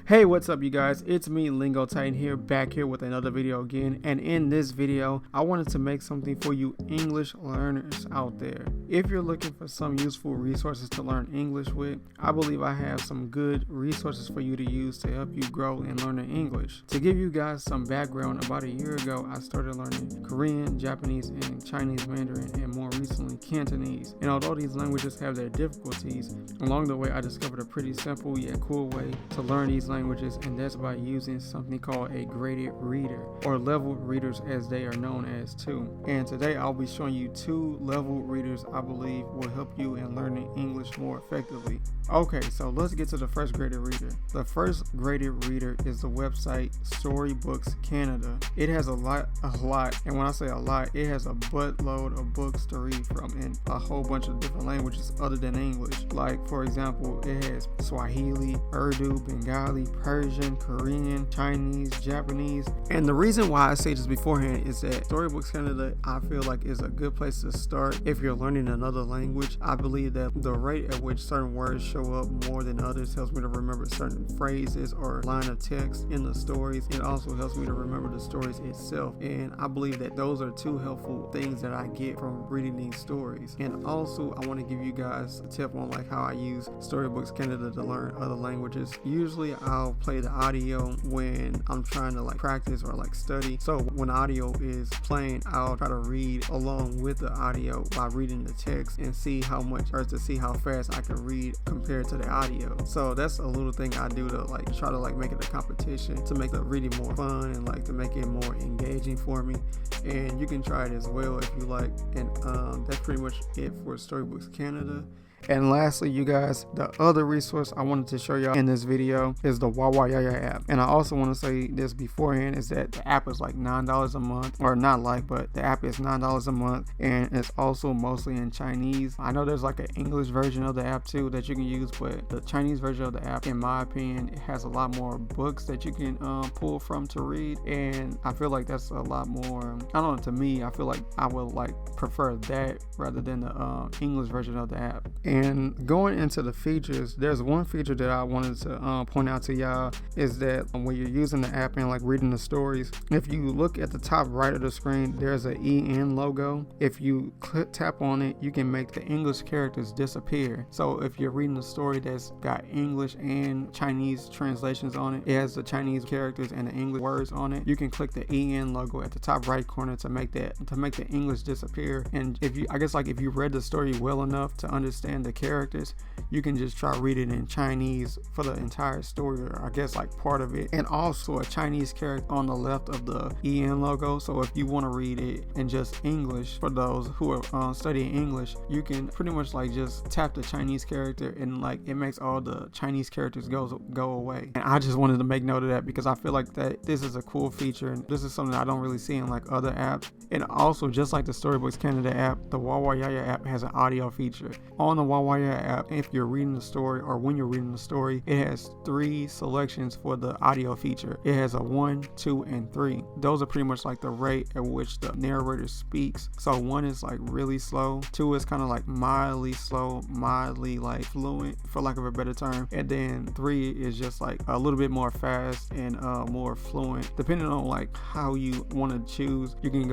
Hey, what's up you guys? It's me, Lingotitan here, back here with another video again. And in this video, I wanted to make something for you English learners out there. If you're looking for some useful resources to learn English with, I believe I have some good resources for you to use to help you grow in learning English. To give you guys some background, about a year ago, I started learning Korean, Japanese, and Chinese Mandarin, and more recently Cantonese. And although these languages have their difficulties, along the way I discovered a pretty simple yet cool way to learn these languages, and that's by using something called a graded reader, or level readers as they are known as too. And today I'll be showing you two level readers I believe will help you in learning English more effectively. Okay, so let's get to the first graded reader. The first graded reader is the website Storybooks Canada. It has a lot, and when I say a lot, it has a buttload of books to read from in a whole bunch of different languages other than English. Like, for example, it has Swahili, Urdu, Bengali, Persian, Korean, Chinese, Japanese. And the reason why I say this beforehand is that Storybooks Canada, I feel like, is a good place to start if you're learning another language. I believe that the rate at which certain words show up more than others helps me to remember certain phrases or line of text in the stories. It also helps me to remember the stories itself. And I believe that those are two helpful things that I get from reading these stories. And also, I want to give you guys a tip on like how I use Storybooks Canada to learn other languages. Usually I'll play the audio when I'm trying to like practice or like study. So when audio is playing, I'll try to read along with the audio by reading the text and see how much, or to see how fast I can read compared to the audio. So that's a little thing I do to like try to like make it a competition, to make the reading more fun and like to make it more engaging for me. And you can try it as well if you like. And that's pretty much it for Storybooks Canada. And lastly, you guys, the other resource I wanted to show y'all in this video is the Wawayaya app. And I also want to say this beforehand, is that the app is like $9 a month, or not like, but the app is $9 a month, and it's also mostly in Chinese. I know there's like an English version of the app too that you can use, but the Chinese version of the app, in my opinion, it has a lot more books that you can pull from to read, and I feel like that's a lot more, I don't know, to me, I feel like I would like prefer that rather than the English version of the app. And going into the features, there's one feature that I wanted to point out to y'all, is that when you're using the app and like reading the stories, if you look at the top right of the screen, there's an EN logo. If you tap on it, you can make the English characters disappear. So if you're reading a story that's got English and Chinese translations on it, it has the Chinese characters and the English words on it, you can click the EN logo at the top right corner to make the English disappear. And if you, I guess like if you read the story well enough to understand the characters, you can just try reading in Chinese for the entire story, or I guess like part of it. And also a Chinese character on the left of the EN logo. So if you want to read it in just English, for those who are studying English, you can pretty much like just tap the Chinese character and like it makes all the Chinese characters go away. And I just wanted to make note of that because I feel like that this is a cool feature, and this is something I don't really see in like other apps. And also, just like the Storybooks Canada app, the Wawayaya app has an audio feature. On the Wawayaya app, if you're reading the story, or when you're reading the story, it has 3 selections for the audio feature. It has a 1, 2, and 3. Those are pretty much like the rate at which the narrator speaks. So 1 is like really slow, 2 is kind of like mildly slow, mildly like fluent, for lack of a better term, and then 3 is just like a little bit more fast and more fluent. Depending on like how you want to choose, you can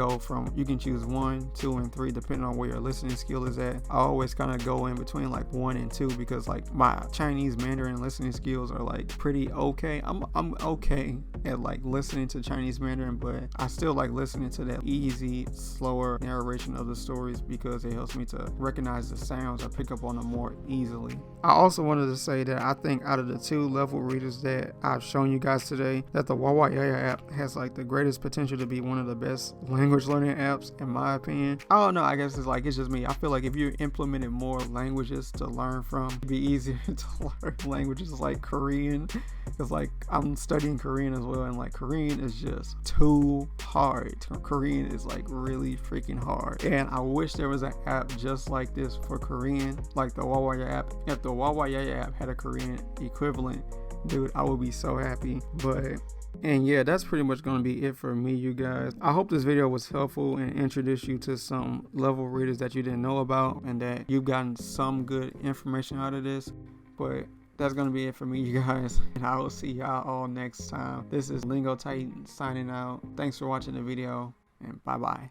choose 1, 2, and 3 depending on where your listening skill is at. I always kind of go in between like 1 and 2 because like my Chinese Mandarin listening skills are like pretty okay. I'm okay at like listening to Chinese Mandarin, but I still like listening to that easy, slower narration of the stories because it helps me to recognize the sounds or pick up on them more easily. I also wanted to say that I think out of the 2 level readers that I've shown you guys today, that the Wawayaya app has like the greatest potential to be one of the best language learning apps in my opinion. I don't know, I guess it's just me. I feel like if you implemented more languages to learn from, it'd be easier to learn languages like Korean, because like I'm studying Korean as well, and like Korean is just too hard. Korean is like really freaking hard, and I wish there was an app just like this for Korean, like the Wawayaya app. If the Wawayaya app had a Korean equivalent, dude, I would be so happy. And yeah, that's pretty much going to be it for me, you guys. I hope this video was helpful and introduced you to some level readers that you didn't know about, and that you've gotten some good information out of this. But that's gonna be it for me, you guys, and I will see y'all all next time. This is Lingotitan signing out. Thanks for watching the video, and bye bye.